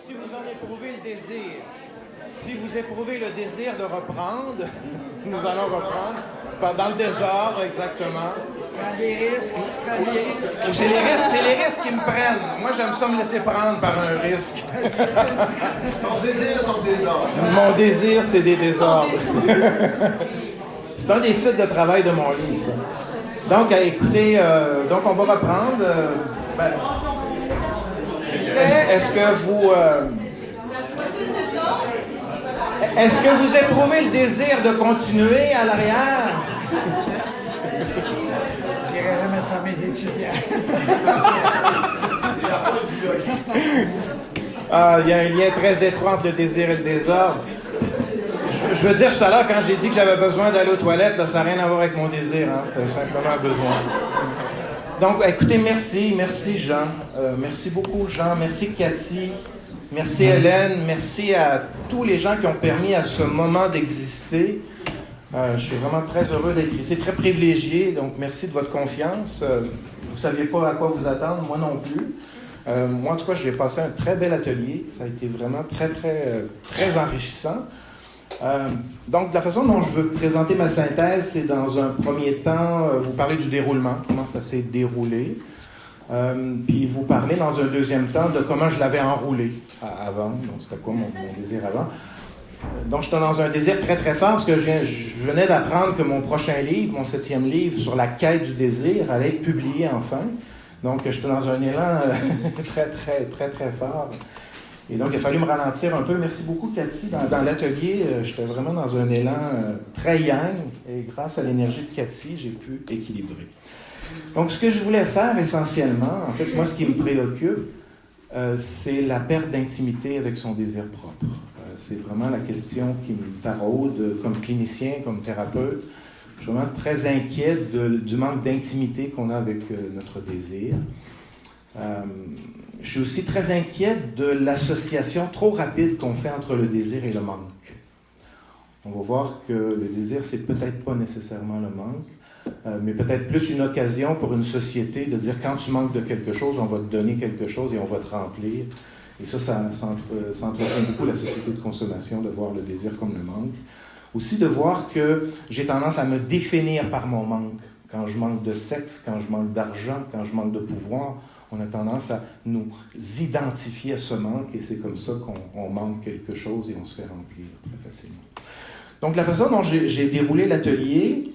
si vous en éprouvez le désir, si vous éprouvez le désir de reprendre, nous allons reprendre. Dans le désordre, exactement. Tu prends des risques, C'est les risques qui me prennent. Moi, j'aime ça me laisser prendre par un risque. Ton désir, son désordre. Mon désir, c'est des désordres. C'est un des titres de travail de mon livre, ça. Donc, écoutez, donc on va reprendre. Est-ce que vous... Est-ce que vous éprouvez le désir de continuer à l'arrière? Je dirais jamais ça à mes étudiants. Il y a un lien très étroit entre le désir et le désordre. Je veux dire, tout à l'heure, quand j'ai dit que j'avais besoin d'aller aux toilettes, là, ça n'a rien à voir avec mon désir. Hein, c'était simplement un besoin. Donc, écoutez, merci Jean. Merci beaucoup, Jean. Merci, Cathy. Merci Hélène, merci à tous les gens qui ont permis à ce moment d'exister. Je suis vraiment très heureux d'être ici, très privilégié, donc merci de votre confiance. Vous ne saviez pas à quoi vous attendre, moi non plus. Moi, en tout cas, j'ai passé un très bel atelier. Ça a été vraiment très enrichissant. Donc, la façon dont je veux présenter ma synthèse, c'est dans un premier temps, vous parler du déroulement, comment ça s'est déroulé. Puis vous parler dans un deuxième temps de comment je l'avais enroulé avant. Donc, c'était quoi mon désir avant? Donc, j'étais dans un désir très fort parce que je venais d'apprendre que mon prochain livre, mon 7e livre sur la quête du désir, allait être publié enfin. Donc, j'étais dans un élan très fort. Et donc, il a fallu me ralentir un peu. Merci beaucoup, Cathy. Dans l'atelier, j'étais vraiment dans un élan très yang. Et grâce à l'énergie de Cathy, j'ai pu équilibrer. Donc, ce que je voulais faire essentiellement, en fait, moi, ce qui me préoccupe, c'est la perte d'intimité avec son désir propre. C'est vraiment la question qui me taraude comme clinicien, comme thérapeute. Je suis vraiment très inquiet du manque d'intimité qu'on a avec notre désir. Je suis aussi très inquiet de l'association trop rapide qu'on fait entre le désir et le manque. On va voir que le désir, c'est peut-être pas nécessairement le manque. Mais peut-être plus une occasion pour une société de dire quand tu manques de quelque chose, on va te donner quelque chose et on va te remplir. Et ça entretient beaucoup la société de consommation, de voir le désir comme le manque. Aussi de voir que j'ai tendance à me définir par mon manque. Quand je manque de sexe, quand je manque d'argent, quand je manque de pouvoir, on a tendance à nous identifier à ce manque et c'est comme ça qu'on manque quelque chose et on se fait remplir très facilement. Donc la façon dont j'ai déroulé l'atelier,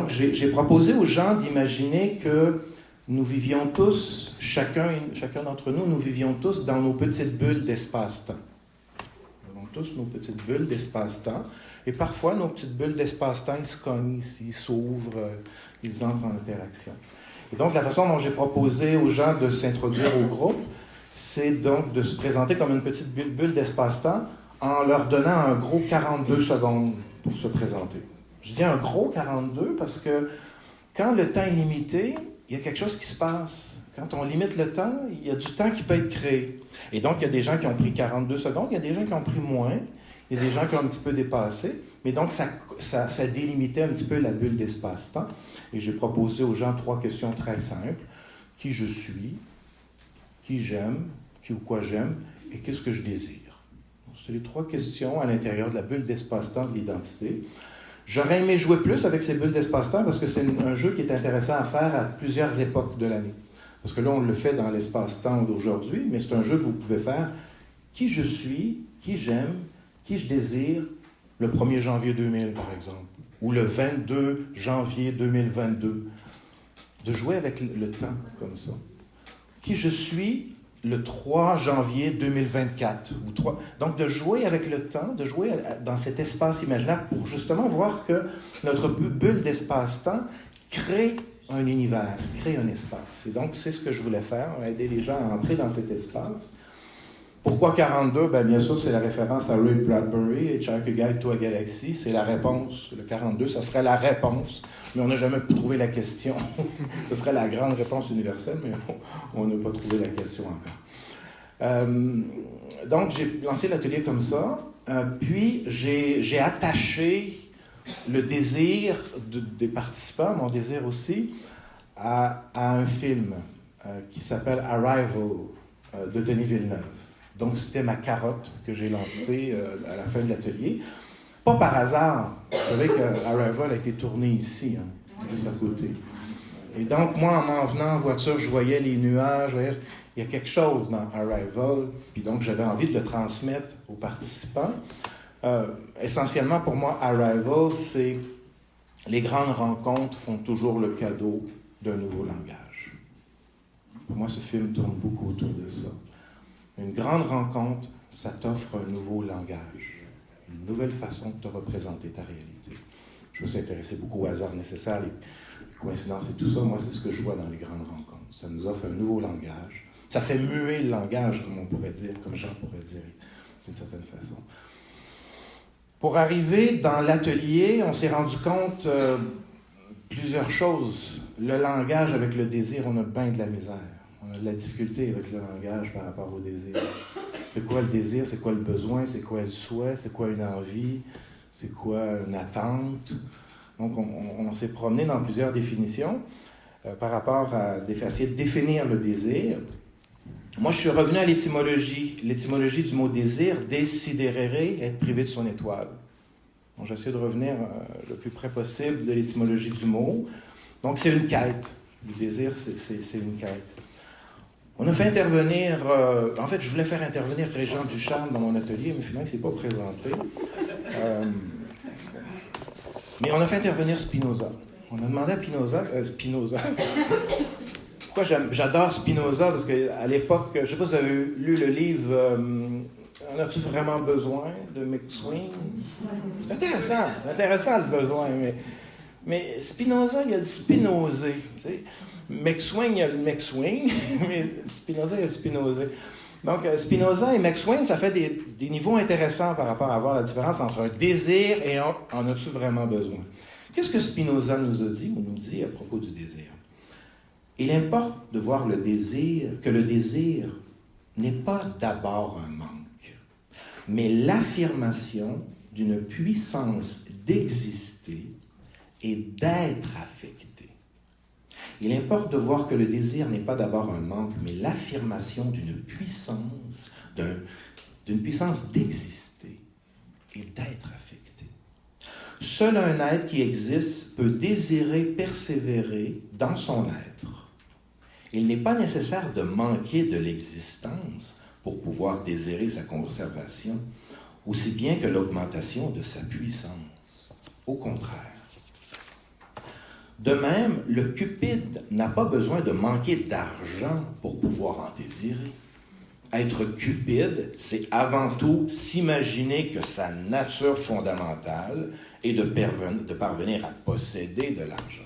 j'ai proposé aux gens d'imaginer que nous vivions tous, chacun d'entre nous, nous vivions tous dans nos petites bulles d'espace-temps. Nous avons tous nos petites bulles d'espace-temps. Et parfois, nos petites bulles d'espace-temps, ils se cognent, ils s'ouvrent, ils entrent en interaction. Et donc, la façon dont j'ai proposé aux gens de s'introduire au groupe, c'est donc de se présenter comme une petite bulle d'espace-temps en leur donnant un gros 42 secondes pour se présenter. Je dis un gros 42 parce que quand le temps est limité, il y a quelque chose qui se passe. Quand on limite le temps, il y a du temps qui peut être créé. Et donc, il y a des gens qui ont pris 42 secondes, il y a des gens qui ont pris moins, il y a des gens qui ont un petit peu dépassé. Mais donc, ça délimitait un petit peu la bulle d'espace-temps. Et j'ai proposé aux gens 3 questions très simples. Qui je suis, qui j'aime, qui ou quoi j'aime, et qu'est-ce que je désire. C'est les 3 questions à l'intérieur de la bulle d'espace-temps de l'identité. J'aurais aimé jouer plus avec ces bulles d'espace-temps parce que c'est un jeu qui est intéressant à faire à plusieurs époques de l'année. Parce que là, on le fait dans l'espace-temps d'aujourd'hui, mais c'est un jeu que vous pouvez faire. Qui je suis, qui j'aime, qui je désire, le 1er janvier 2000, par exemple, ou le 22 janvier 2022. De jouer avec le temps comme ça. Qui je suis, le 3 janvier 2024. Donc, de jouer avec le temps, de jouer dans cet espace imaginaire pour justement voir que notre bulle d'espace-temps crée un univers, crée un espace. Et donc, c'est ce que je voulais faire, aider les gens à entrer dans cet espace. Pourquoi 42? Bien sûr, c'est la référence à Ray Bradbury et Hitchhiker's Guide to a Galaxy. C'est la réponse. Le 42, ça serait la réponse. Mais on n'a jamais pu trouver la question. Ce serait la grande réponse universelle, mais on n'a pas trouvé la question encore. Donc, j'ai lancé l'atelier comme ça. Puis, j'ai attaché le désir des participants, mon désir aussi, à un film qui s'appelle Arrival de Denis Villeneuve. Donc, c'était ma carotte que j'ai lancée à la fin de l'atelier. Pas par hasard. Vous savez qu'Arrival a été tourné ici, juste à côté. Et donc, moi, en m'en venant en voiture, je voyais les nuages, il y a quelque chose dans Arrival, puis donc j'avais envie de le transmettre aux participants. Essentiellement, pour moi, Arrival, c'est les grandes rencontres font toujours le cadeau d'un nouveau langage. Pour moi, ce film tourne beaucoup autour de ça. Une grande rencontre, ça t'offre un nouveau langage, une nouvelle façon de te représenter ta réalité. Je me suis intéressé beaucoup au hasard nécessaire, les coïncidences et tout ça. Moi, c'est ce que je vois dans les grandes rencontres. Ça nous offre un nouveau langage. Ça fait muer le langage, comme on pourrait dire, comme Jean pourrait dire, d'une certaine façon. Pour arriver dans l'atelier, on s'est rendu compte plusieurs choses. Le langage avec le désir, on a bien de la misère. On a de la difficulté avec le langage par rapport au désir. C'est quoi le désir? C'est quoi le besoin? C'est quoi le souhait? C'est quoi une envie? C'est quoi une attente? Donc, on s'est promené dans plusieurs définitions par rapport à essayer de définir le désir. Moi, je suis revenu à l'étymologie du mot désir, desidérere, être privé de son étoile. Donc, j'essaie de revenir le plus près possible de l'étymologie du mot. Donc, c'est une quête. Le désir, c'est une quête. On a fait intervenir... en fait, je voulais faire intervenir Régent Ducharme dans mon atelier, mais finalement, il ne s'est pas présenté. Mais on a fait intervenir Spinoza. On a demandé à Spinoza... Pourquoi j'adore Spinoza? Parce qu'à l'époque, je ne sais pas si vous avez lu le livre En as-tu vraiment besoin de McSween? C'est intéressant le besoin, mais Spinoza, il y a le Spinozé. Tu sais. McSween, il y a le McSween, mais Spinoza, il y a le Spinozé. Donc, Spinoza et McSween, ça fait des niveaux intéressants par rapport à voir la différence entre un désir et un en as-tu vraiment besoin. Qu'est-ce que Spinoza nous a dit ou nous dit à propos du désir? Il importe de voir que le désir n'est pas d'abord un manque, mais l'affirmation d'une puissance d'exister et d'être affecté. Il importe de voir que le désir n'est pas d'abord un manque, mais l'affirmation d'une puissance d'exister et d'être affecté. Seul un être qui existe peut désirer persévérer dans son être. Il n'est pas nécessaire de manquer de l'existence pour pouvoir désirer sa conservation, aussi bien que l'augmentation de sa puissance. Au contraire. De même, le cupide n'a pas besoin de manquer d'argent pour pouvoir en désirer. Être cupide, c'est avant tout s'imaginer que sa nature fondamentale est de parvenir à posséder de l'argent.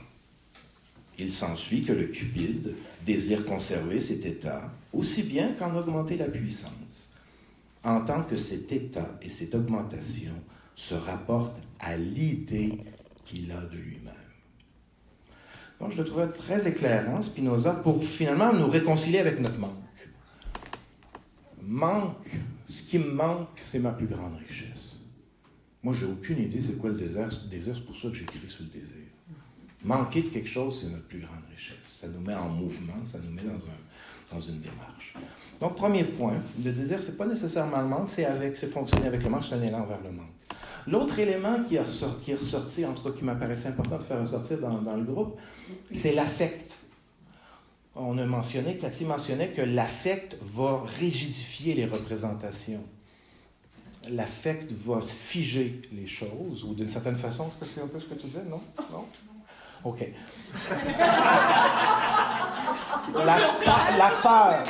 Il s'ensuit que le cupide désire conserver cet état aussi bien qu'en augmenter la puissance, en tant que cet état et cette augmentation se rapportent à l'idée qu'il a de lui-même. Donc, je le trouvais très éclairant, Spinoza, pour finalement nous réconcilier avec notre manque. Ce qui me manque, c'est ma plus grande richesse. Moi, j'ai aucune idée c'est quoi le désir. C'est pour ça que j'écris sur le désir. Manquer de quelque chose, c'est notre plus grande richesse. Ça nous met en mouvement, ça nous met dans une démarche. Donc, premier point, le désir, c'est pas nécessairement le manque, c'est fonctionner avec le manque, c'est un élan vers le manque. L'autre élément qui est ressorti, en tout cas qui m'apparaissait important de faire ressortir dans le groupe, c'est l'affect. On a mentionné, Cathy mentionnait que l'affect va rigidifier les représentations. L'affect va figer les choses, ou d'une certaine façon, est-ce que c'est un peu ce que tu disais, non? Non? OK. La peur.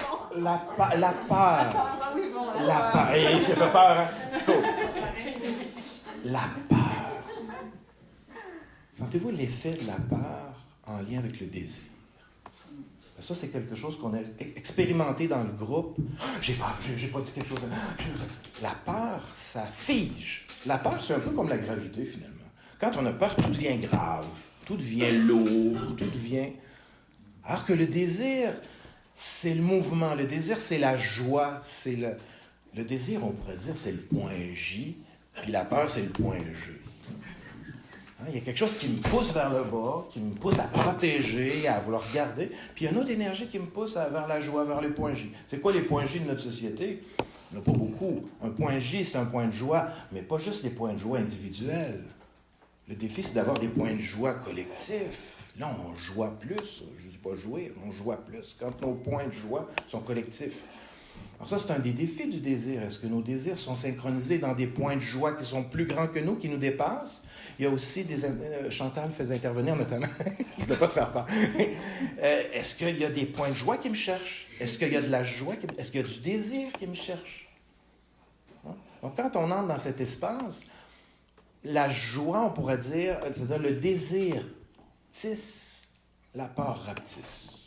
Hey, ça fait peur, hein? Oh. La peur. Sentez-vous l'effet de la peur en lien avec le désir? Ça, c'est quelque chose qu'on a expérimenté dans le groupe. J'ai peur, j'ai pas dit quelque chose. La peur, ça fige. La peur, c'est un peu comme la gravité, finalement. Quand on a peur, tout devient grave, tout devient lourd, tout devient... Alors que le désir, c'est le mouvement. Le désir, c'est la joie. C'est le désir, on pourrait dire, c'est le point J, puis la peur, c'est le point G. Il y a quelque chose qui me pousse vers le bas, qui me pousse à protéger, à vouloir garder. Puis il y a une autre énergie qui me pousse vers la joie, vers les points J. C'est quoi les points J de notre société? Il n'y en a pas beaucoup. Un point J, c'est un point de joie, mais pas juste des points de joie individuels. Le défi, c'est d'avoir des points de joie collectifs. Là, on joue plus. Je ne dis pas jouer, on joue plus. Quand nos points de joie sont collectifs. Alors ça, c'est un des défis du désir. Est-ce que nos désirs sont synchronisés dans des points de joie qui sont plus grands que nous, qui nous dépassent? Il y a aussi des... Chantal faisait intervenir notamment. Je ne veux pas te faire peur. Est-ce qu'il y a des points de joie qui me cherchent? Est-ce qu'il y a de la joie? Est-ce qu'il y a du désir qui me cherche? Donc, quand on entre dans cet espace, la joie, on pourrait dire, c'est-à-dire le désir tisse, la peur rapetisse.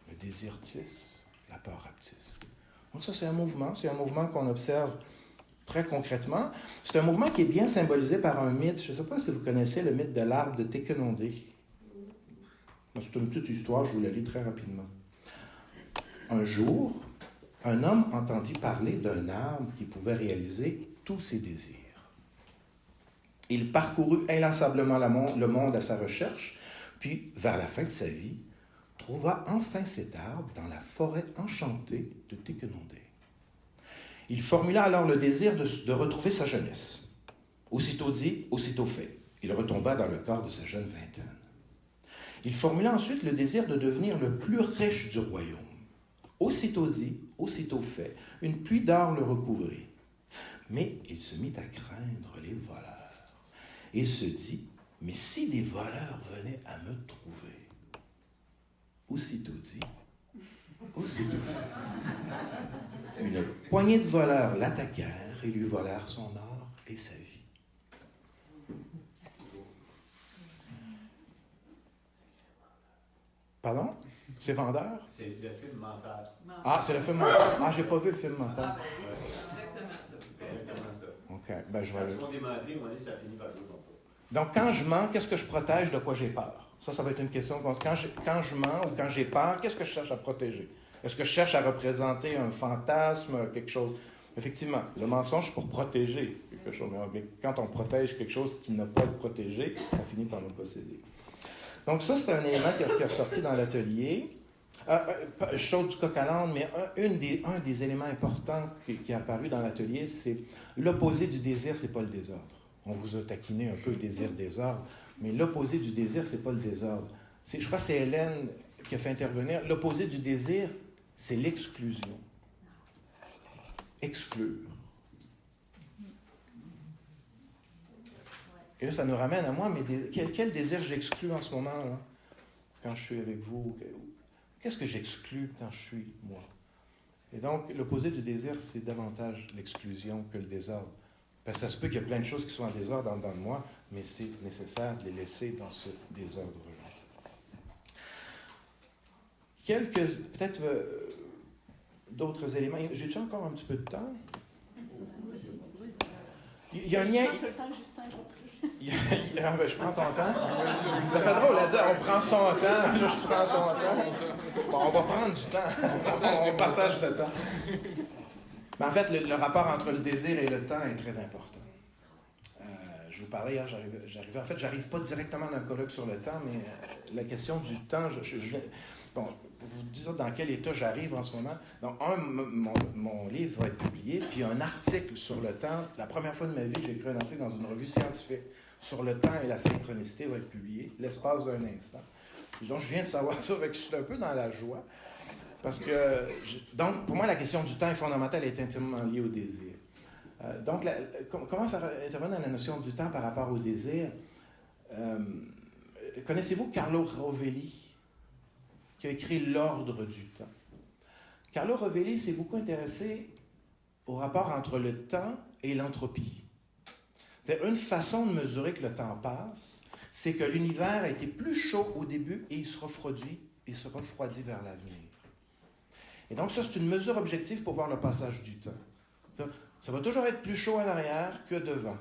Le désir tisse, la peur rapetisse. Donc ça, c'est un mouvement qu'on observe très concrètement. C'est un mouvement qui est bien symbolisé par un mythe. Je ne sais pas si vous connaissez le mythe de l'arbre de Tekenondé. C'est une petite histoire, je vous la lis très rapidement. Un jour, un homme entendit parler d'un arbre qui pouvait réaliser tous ses désirs. Il parcourut inlassablement le monde à sa recherche, puis, vers la fin de sa vie, trouva enfin cet arbre dans la forêt enchantée de Tekenondé. Il formula alors le désir de retrouver sa jeunesse. Aussitôt dit, aussitôt fait. Il retomba dans le corps de sa jeune vingtaine. Il formula ensuite le désir de devenir le plus riche du royaume. Aussitôt dit, aussitôt fait, une pluie d'or le recouvrit. Mais il se mit à craindre les voleurs. Il se dit, mais si des voleurs venaient à me trouver? Aussitôt dit, aussitôt fait. Une poignée de voleurs l'attaquèrent et lui volèrent son or et sa vie. Pardon? C'est vendeur? C'est le film Menteur. Ah, c'est le film Menteur. Ah, j'ai pas vu le film Menteur. Ah, ben, c'est exactement ça. C'est exactement ça. OK, ben je vais... Quand tu vas démentir, moi, ça finit par jouer ton tour. Donc, quand je mens, qu'est-ce que je protège, de quoi j'ai peur? Ça va être une question. Quand je mens ou quand j'ai peur, qu'est-ce que je cherche à protéger? Est-ce que je cherche à représenter un fantasme, quelque chose? Effectivement, le mensonge, c'est pour protéger quelque chose. Mais quand on protège quelque chose qui n'a pas à être protégé, ça finit par nous posséder. Donc ça, c'est un élément qui est ressorti dans l'atelier. Chose du coq à l'âne, mais un des éléments importants qui est apparu dans l'atelier, c'est l'opposé du désir, c'est pas le désordre. On vous a taquiné un peu le désir-désordre, mais l'opposé du désir, c'est pas le désordre. Je crois que c'est Hélène qui a fait intervenir. L'opposé du désir, c'est l'exclusion. Exclure. Et là, ça nous ramène à moi, mais quel désir j'exclus en ce moment, là, quand je suis avec vous? Qu'est-ce que j'exclus quand je suis moi? Et donc, l'opposé du désir, c'est davantage l'exclusion que le désordre. Parce que ça se peut qu'il y ait plein de choses qui sont en désordre en dedans de moi, mais c'est nécessaire de les laisser dans ce désordre-là. Peut-être d'autres éléments. J'ai-tu encore un petit peu de temps? Il y a un lien... je prends ton temps. Ça fait drôle à dire, on prend son temps. Je prends ton temps. Bon, on va prendre du temps. On partage le temps. Mais en fait, le rapport entre le désir et le temps est très important. Je vous parlais hier, j'arrivais. En fait, j'arrive pas directement d'un colloque sur le temps, mais la question du temps, bon, pour vous dire dans quel état j'arrive en ce moment. Donc, mon livre va être publié, puis un article sur le temps. La première fois de ma vie, j'ai écrit un article dans une revue scientifique sur le temps et la synchronicité va être publié, l'espace d'un instant. Donc, je viens de savoir ça, je suis un peu dans la joie. Parce que, donc, pour moi, la question du temps est fondamentale et est intimement liée au désir. Donc, comment faire intervenir la notion du temps par rapport au désir? Connaissez-vous Carlo Rovelli, qui a écrit L'ordre du temps? Carlo Rovelli s'est beaucoup intéressé au rapport entre le temps et l'entropie. C'est une façon de mesurer que le temps passe, c'est que l'univers a été plus chaud au début et il se refroidit vers l'avenir. Et donc ça, c'est une mesure objective pour voir le passage du temps. Ça va toujours être plus chaud en arrière que devant.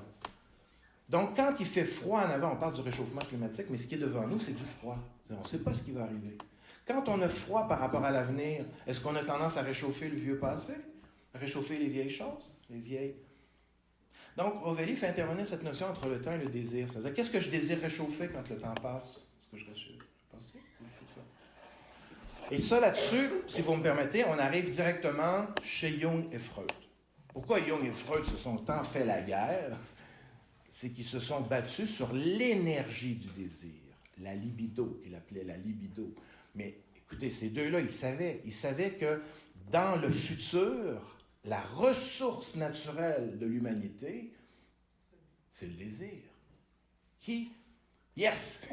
Donc quand il fait froid en avant, on parle du réchauffement climatique, mais ce qui est devant nous, c'est du froid. On ne sait pas ce qui va arriver. Quand on a froid par rapport à l'avenir, est-ce qu'on a tendance à réchauffer le vieux passé? À réchauffer les vieilles choses? Donc, Rovelli fait intervenir cette notion entre le temps et le désir. C'est-à-dire, qu'est-ce que je désire réchauffer quand le temps passe? Est-ce que je réchauffe? Et ça, là-dessus, si vous me permettez, on arrive directement chez Jung et Freud. Pourquoi Jung et Freud se sont tant fait la guerre? C'est qu'ils se sont battus sur l'énergie du désir, la libido, qu'il appelait la libido. Mais écoutez, ces deux-là, ils savaient que dans le futur, la ressource naturelle de l'humanité, c'est le désir. Qui? Yes!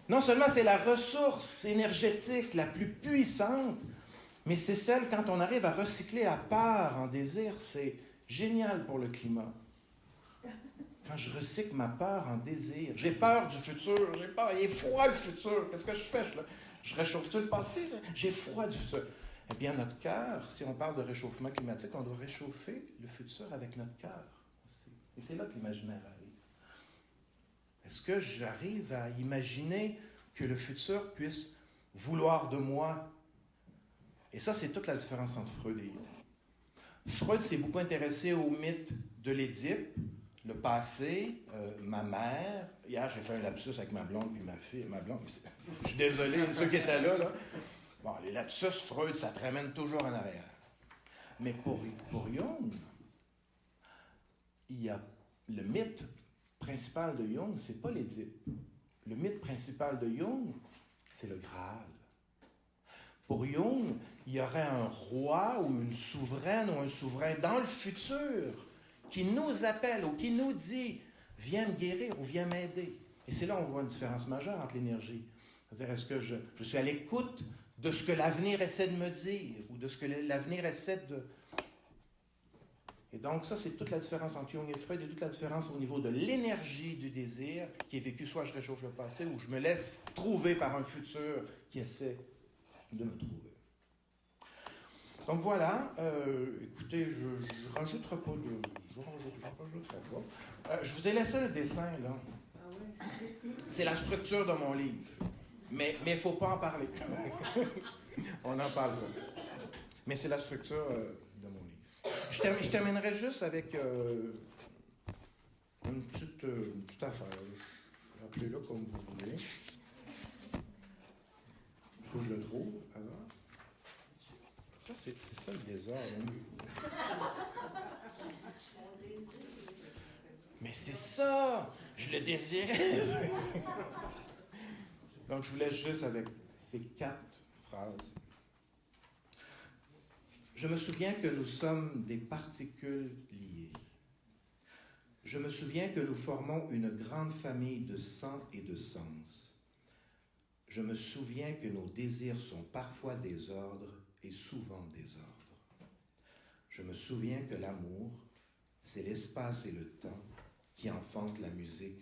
Non seulement c'est la ressource énergétique la plus puissante, mais c'est celle, quand on arrive à recycler la peur en désir, c'est génial pour le climat. Quand je recycle ma peur en désir, j'ai peur du futur, j'ai peur, il est froid le futur, qu'est-ce que je fais? Je réchauffe tout le passé, j'ai froid du futur. Eh bien, notre cœur, si on parle de réchauffement climatique, on doit réchauffer le futur avec notre cœur aussi. Et c'est là que l'imaginaire arrive. Est-ce que j'arrive à imaginer que le futur puisse vouloir de moi? Et ça, c'est toute la différence entre Freud et Jung. Freud s'est beaucoup intéressé au mythe de l'Édipe, le passé, ma mère. Hier, j'ai fait un lapsus avec ma blonde puis ma fille. Ma blonde, je suis désolé, ceux qui étaient là. Bon, les lapsus, Freud, ça te ramène toujours en arrière. Mais pour Jung, il y a le mythe principal de Jung, c'est pas l'Édipe. Le mythe principal de Jung, c'est le Graal. Pour Jung, il y aurait un roi ou une souveraine ou un souverain dans le futur qui nous appelle ou qui nous dit « Viens me guérir » ou « Viens m'aider ». Et c'est là qu'on voit une différence majeure entre l'énergie. C'est-à-dire, est-ce que je suis à l'écoute de ce que l'avenir essaie de me dire ou de ce que l'avenir essaie de... Et donc, ça, c'est toute la différence entre Jung et Freud et toute la différence au niveau de l'énergie du désir qui est vécu, soit je réchauffe le passé ou je me laisse trouver par un futur qui essaie de me trouver. Donc voilà, écoutez, je ne rajouterai pas de... je vous ai laissé un dessin, là. C'est la structure de mon livre. Mais il ne faut pas en parler. On en parle pas. Mais c'est la structure de mon livre. Je terminerai juste avec une petite affaire. Appelez-le comme vous voulez. Il faut que je le trouve avant. Ça, c'est ça le désordre. Mais c'est ça! Je le désirais! Donc, je vous laisse juste avec ces 4 phrases. Je me souviens que nous sommes des particules liées. Je me souviens que nous formons une grande famille de sang et de sens. Je me souviens que nos désirs sont parfois désordres et souvent désordres. Je me souviens que l'amour, c'est l'espace et le temps qui enfantent la musique